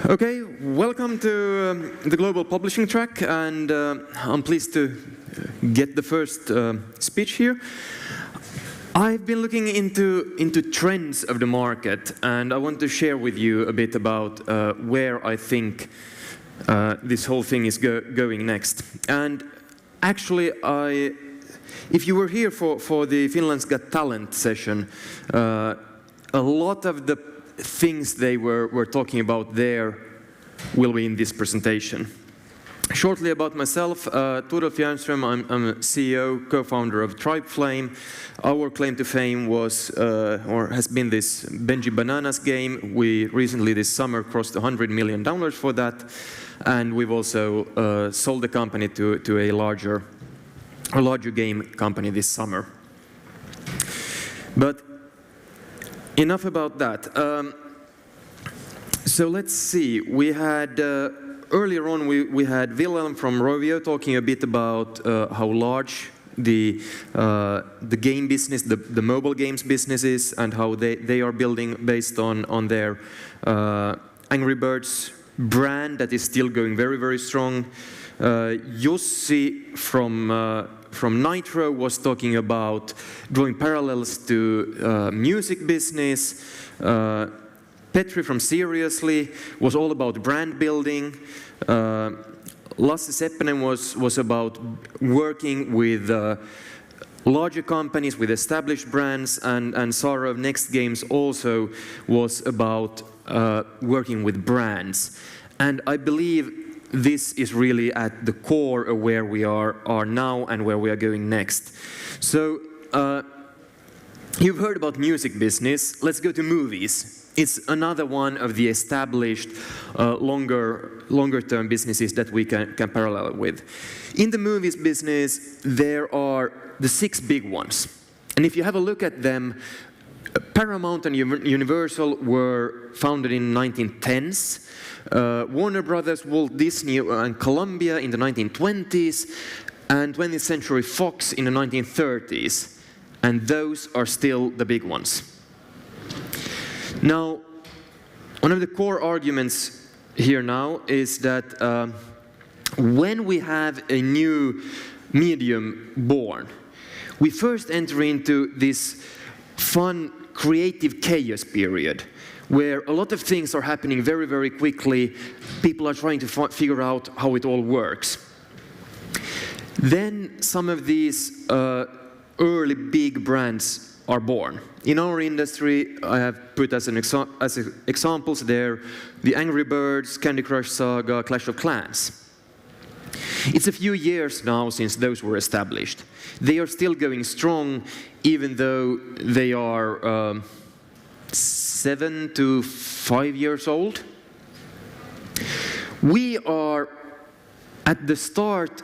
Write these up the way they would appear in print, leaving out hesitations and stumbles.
Okay, welcome to the Global Publishing Track, and I'm pleased to get the first speech here. I've been looking into trends of the market, and I want to share with you a bit about where I think this whole thing is going next. And actually, if you were here for the Finland's Got Talent session, a lot of the things they were talking about there will be in this presentation. Shortly about myself, Torulf Jernstrom, I'm a CEO, co-founder of Tribeflame. Our claim to fame was, or has been this Benji Bananas game. We recently this summer crossed 100 million downloads for that, and we've also sold the company to a larger game company this summer. But enough about that. So let's see. We had earlier on we had Wilhelm from Rovio talking a bit about how large the game business, the mobile games business is, and how they are building based on their Angry Birds brand that is still going very, very strong. Jussi from Nitro was talking about drawing parallels to music business. Petri from Seriously was all about brand building. Lasse Seppänen was about working with larger companies, with established brands, and Sara of Next Games also was about working with brands. And I believe this is really at the core of where we are now and where we are going next. So, you've heard about music business. Let's go to movies. It's another one of the established longer-term businesses that we can parallel with. In the movies business, there are the 6 big ones. And if you have a look at them, Paramount and Universal were founded in the 1910s. Warner Brothers, Walt Disney and Columbia in the 1920s, and 20th Century Fox in the 1930s. And those are still the big ones. Now, one of the core arguments here now is that when we have a new medium born, we first enter into this fun, creative chaos period, where a lot of things are happening very, very quickly. People are trying to figure out how it all works. Then some of these early big brands are born. In our industry, I have put as examples there the Angry Birds, Candy Crush Saga, Clash of Clans. It's a few years now since those were established. They are still going strong, even though they are 7 to 5 years old. We are at the start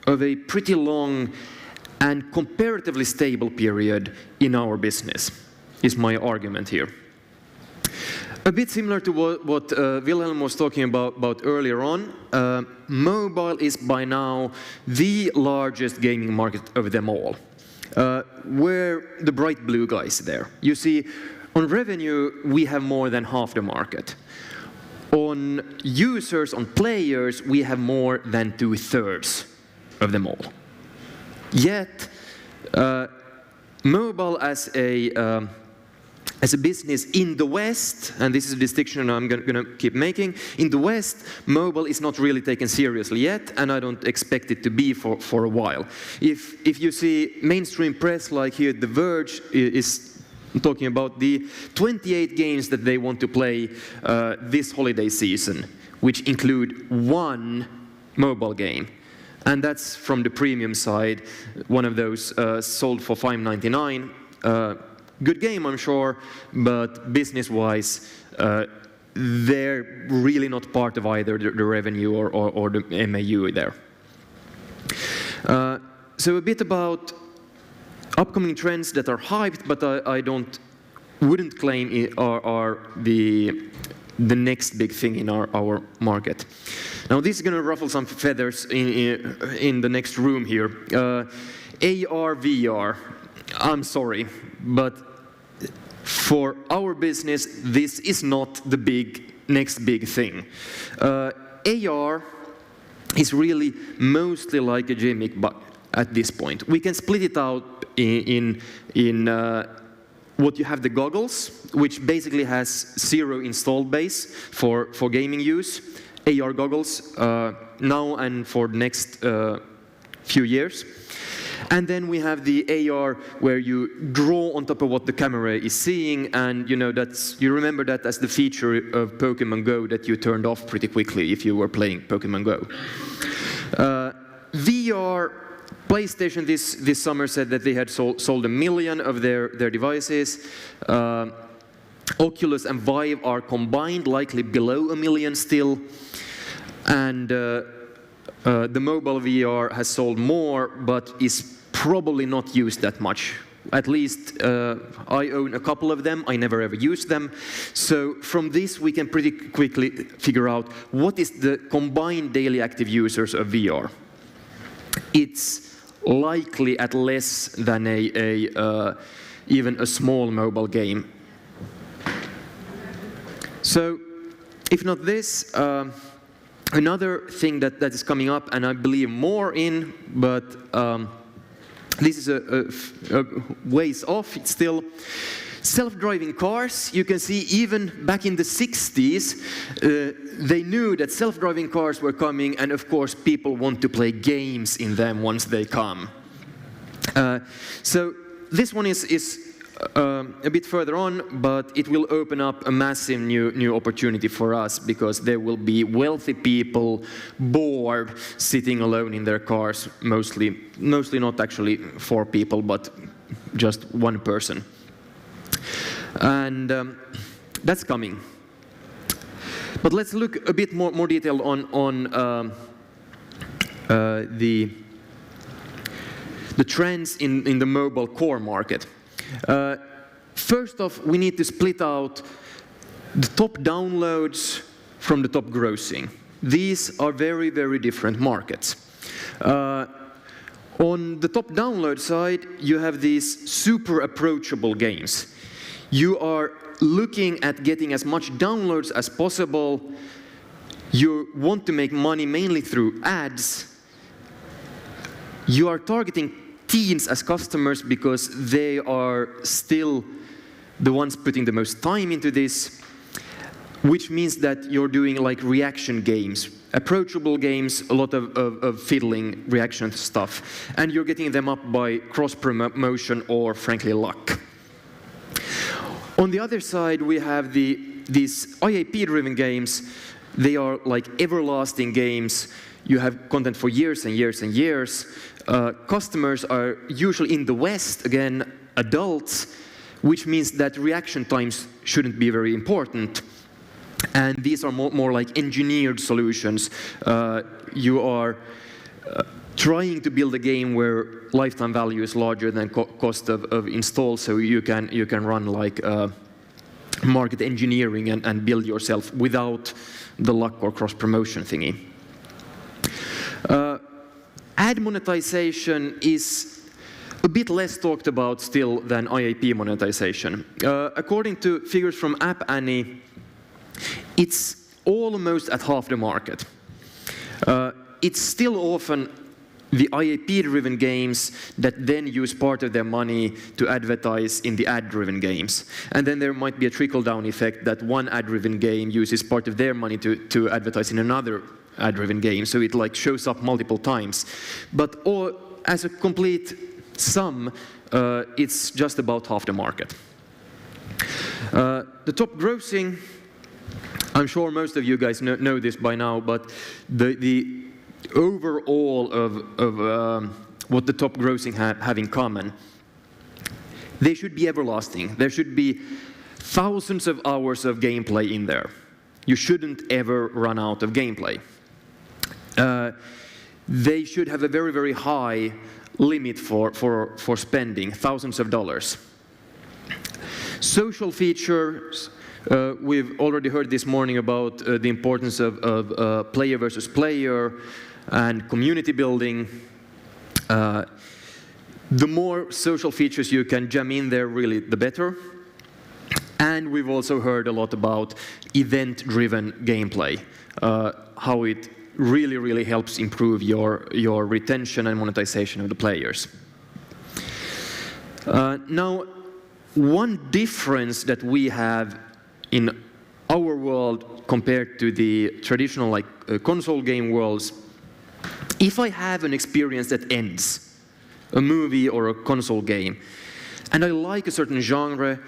of a pretty long and comparatively stable period in our business, is my argument here. A bit similar to what Wilhelm was talking about earlier on, mobile is by now the largest gaming market of them all. We're the bright blue guys there. You see, on revenue, we have more than half the market. On users, on players, we have more than 2/3 of them all. Yet, mobile as a business in the West, and this is a distinction I'm going to keep making, in the West, mobile is not really taken seriously yet, and I don't expect it to be for a while. If you see mainstream press like here, The Verge is talking about the 28 games that they want to play this holiday season, which include 1 mobile game. And that's from the premium side, one of those sold for $5.99. Good game, I'm sure, but business-wise, they're really not part of either the revenue or the MAU there. So a bit about upcoming trends that are hyped, but I wouldn't claim are the next big thing in our market. Now this is going to ruffle some feathers in the next room here. AR, VR, I'm sorry, but for our business, this is not the big next big thing. AR is really mostly like a gimmick, but at this point. We can split it out in what you have the goggles, which basically has 0 installed base for gaming use. AR goggles now and for the next few years. And then we have the AR where you draw on top of what the camera is seeing, and you remember that as the feature of Pokemon Go that you turned off pretty quickly if you were playing Pokemon Go. VR, PlayStation this summer said that they had sold 1 million of their devices. Oculus and Vive are combined, likely below 1 million still. And the mobile VR has sold more, but is probably not used that much. At least I own a couple of them. I never ever used them. So from this, we can pretty quickly figure out what is the combined daily active users of VR. It's likely at less than even a small mobile game. So if not this, another thing that is coming up, and I believe more in, but this is a ways off, it's still self-driving cars. You can see even back in the 60s, they knew that self-driving cars were coming, and of course people want to play games in them once they come. So this one is a bit further on, but it will open up a massive new opportunity for us, because there will be wealthy people bored sitting alone in their cars, mostly not actually 4 people, but just 1 person. And that's coming. But let's look a bit more detailed on the trends in the mobile core market. First off, we need to split out the top downloads from the top grossing. These are very, very different markets. On the top download side, you have these super approachable games. You are looking at getting as much downloads as possible. You want to make money mainly through ads. You are targeting teens as customers because they are still the ones putting the most time into this, which means that you're doing like reaction games, approachable games, a lot of fiddling reaction stuff, and you're getting them up by cross-promotion or, frankly, luck. On the other side, we have these IAP-driven games. They are like everlasting games. You have content for years and years and years. Customers are usually in the West, again, adults, which means that reaction times shouldn't be very important. And these are more like engineered solutions. You are trying to build a game where lifetime value is larger than cost of install, so you can run like market engineering and build yourself without the luck or cross-promotion thingy. Ad monetization is a bit less talked about still than IAP monetization. According to figures from App Annie, it's almost at half the market. It's still often the IAP-driven games that then use part of their money to advertise in the ad-driven games. And then there might be a trickle-down effect that one ad-driven game uses part of their money to advertise in another ad-driven game, so it like shows up multiple times. But as a complete sum, it's just about half the market. The top grossing, I'm sure most of you guys know this by now, but the overall of what the top grossing have in common, they should be everlasting. There should be thousands of hours of gameplay in there. You shouldn't ever run out of gameplay. They should have a very, very high limit for spending, thousands of dollars. Social features, we've already heard this morning about the importance of player versus player and community building. The more social features you can jam in there, really, the better. And And we've also heard a lot about event-driven gameplay, how it really helps improve your retention and monetization of the players. Now, one difference that we have in our world compared to the traditional console game worlds, if I have an experience that ends, a movie or a console game, and I like a certain genre,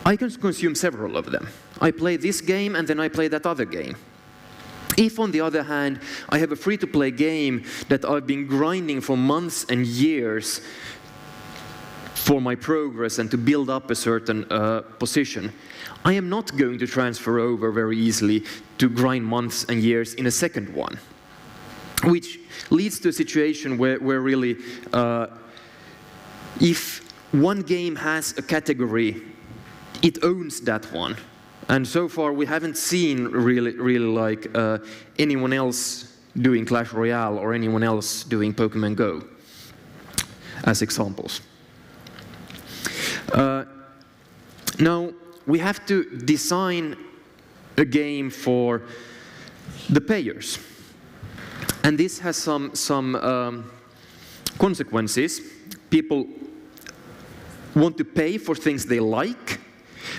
I can consume several of them. I play this game and then I play that other game. If, on the other hand, I have a free-to-play game that I've been grinding for months and years for my progress and to build up a certain position, I am not going to transfer over very easily to grind months and years in a second one. Which leads to a situation where really, if one game has a category, it owns that one. And so far we haven't seen really like anyone else doing Clash Royale or anyone else doing Pokemon Go as examples. Now, we have to design a game for the players. And this has some consequences. People want to pay for things they like.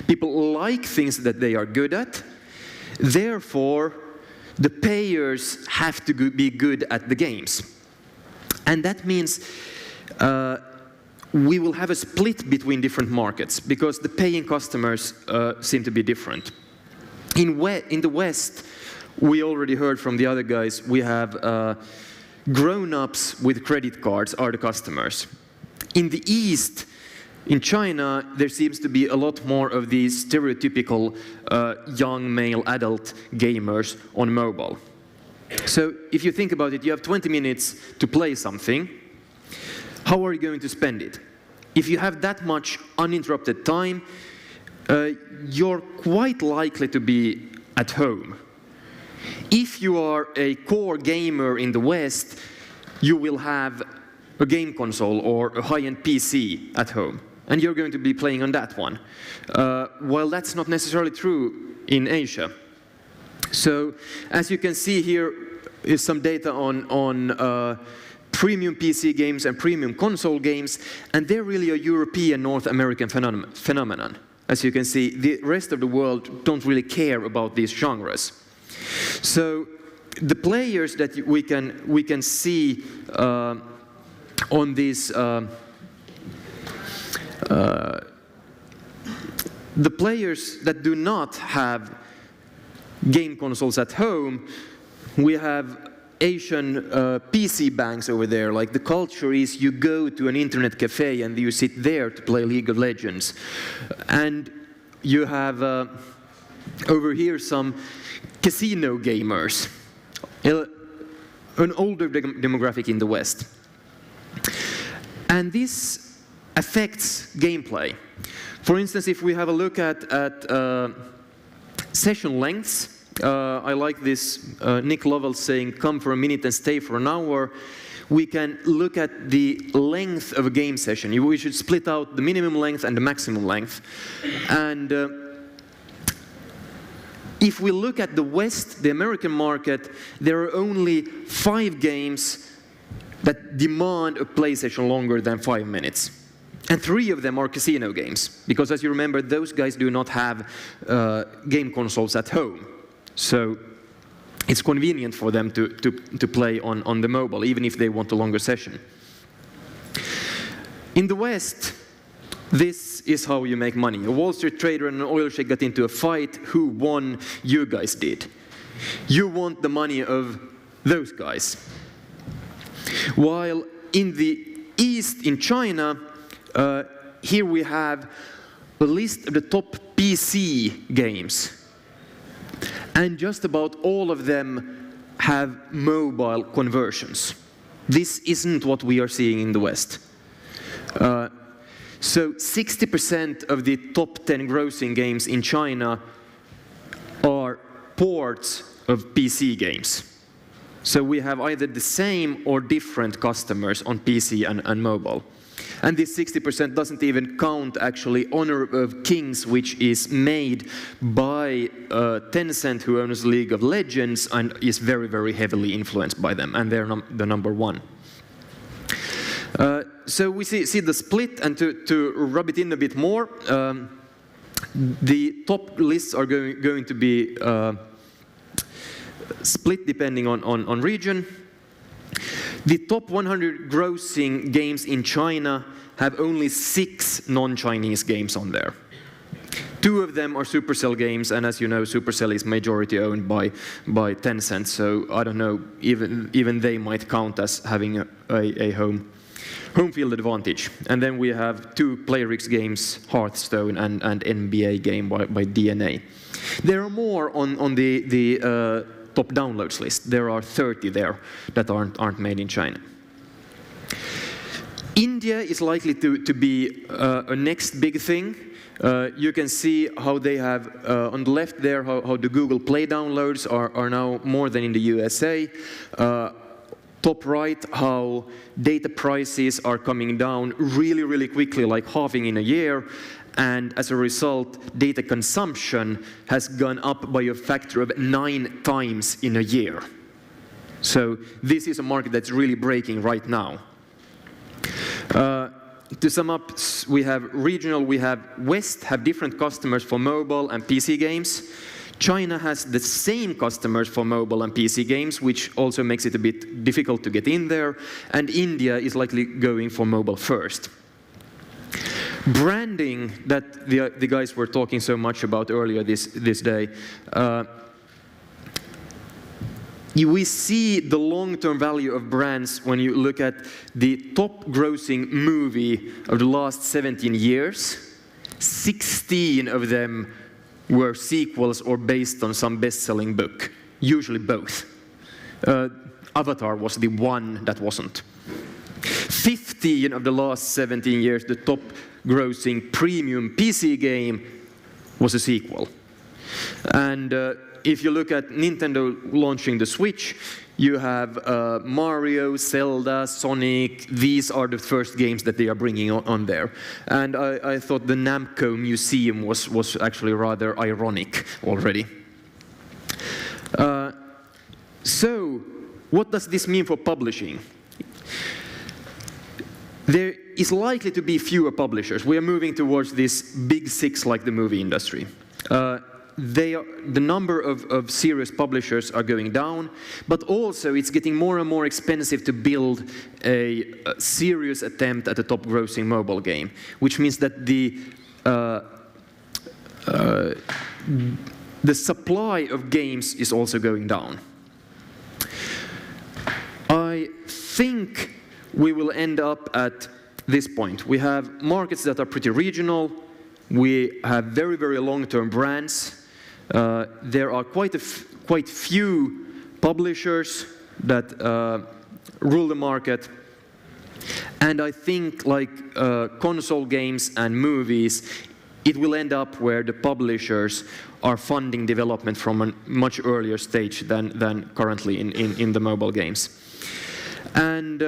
People like things that they are good at. Therefore, the players have to be good at the games. And that means we will have a split between different markets because the paying customers seem to be different. In the West, we already heard from the other guys, we have grown-ups with credit cards are the customers. In the East, in China, there seems to be a lot more of these stereotypical young male adult gamers on mobile. So if you think about it, you have 20 minutes to play something. How are you going to spend it? If you have that much uninterrupted time, you're quite likely to be at home. If you are a core gamer in the West, you will have a game console or a high-end PC at home, and you're going to be playing on that one. While that's not necessarily true in Asia. So, as you can see here is some data on premium PC games and premium console games, and they're really a European, North American phenomenon. As you can see, the rest of the world don't really care about these genres. So the players that we can see on these the players that do not have game consoles at home, we have Asian PC banks over there. Like the culture is you go to an internet cafe and you sit there to play League of Legends. And you have over here some casino gamers, an older demographic in the West. And this affects gameplay. For instance, if we have a look at session lengths, I like this Nick Lovell saying, come for a minute and stay for an hour. We can look at the length of a game session. We should split out the minimum length and the maximum length. And if we look at the West, the American market, there are only 5 games that demand a play session longer than 5 minutes. And 3 of them are casino games, because as you remember, those guys do not have game consoles at home. So it's convenient for them to play on the mobile, even if they want a longer session. In the West, this is how you make money. A Wall Street trader and an oil sheik got into a fight. Who won? You guys did. You want the money of those guys. While in the East, in China, here we have a list of the top PC games. And just about all of them have mobile conversions. This isn't what we are seeing in the West. So 60% of the top 10 grossing games in China are ports of PC games. So we have either the same or different customers on PC and mobile. And this 60% doesn't even count actually Honor of Kings, which is made by Tencent, who owns League of Legends and is very, very heavily influenced by them, and they're the number one. So we see the split, and to rub it in a bit more, the top lists are going to be split depending on region. The top 100 grossing games in China have only 6 non-Chinese games on there. 2 of them are Supercell games, and as you know, Supercell is majority owned by Tencent, so I don't know, even they might count as having a home field advantage. And then we have 2 Playrix games, Hearthstone and NBA game by DNA. There are more on the top downloads list. There are 30 there that aren't made in China. India is likely to be a next big thing. You can see how they have, on the left there, how the Google Play downloads are now more than in the USA. Top right, how data prices are coming down really, really quickly, like halving in a year. And as a result, data consumption has gone up by a factor of 9 times in a year. So this is a market that's really breaking right now. To sum up, we have regional, we have West, have different customers for mobile and PC games. China has the same customers for mobile and PC games, which also makes it a bit difficult to get in there. And India is likely going for mobile first. Branding that the guys were talking so much about earlier this day, we see the long-term value of brands when you look at the top grossing movie of the last 17 years. 16 of them were sequels or based on some best-selling book, usually both. Avatar was the one that wasn't. 15 of the last 17 years, the top grossing premium PC game was a sequel. And if you look at Nintendo launching the Switch, you have Mario, Zelda, Sonic. These are the first games that they are bringing on there. And I thought the Namco Museum was actually rather ironic already. So, what does this mean for publishing? There is likely to be fewer publishers. We are moving towards this big 6 like the movie industry. The number of serious publishers are going down, but also it's getting more and more expensive to build a serious attempt at a top grossing mobile game, which means that the supply of games is also going down. I think we will end up at this point. We have markets that are pretty regional. We have very, very long-term brands. There are quite few publishers that rule the market. And I think, like console games and movies, it will end up where the publishers are funding development from a much earlier stage than currently in the mobile games. And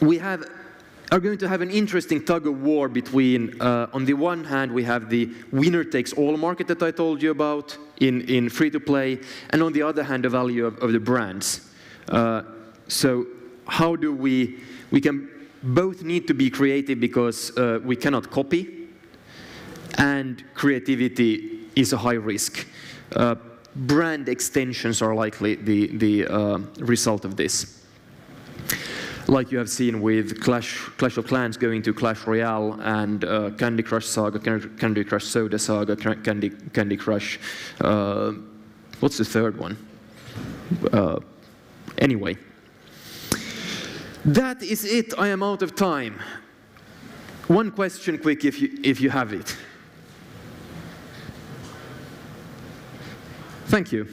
we are going to have an interesting tug-of-war between, on the one hand, we have the winner-takes-all market that I told you about in free-to-play, and on the other hand, the value of the brands. So how do we can both need to be creative because we cannot copy, and creativity is a high risk. Brand extensions are likely the result of this. Like you have seen with Clash of Clans going to Clash Royale, and Candy Crush Saga, Candy Crush Soda Saga, Candy Crush, what's the third one? Anyway. That is it, I am out of time. One question quick if you have it. Thank you.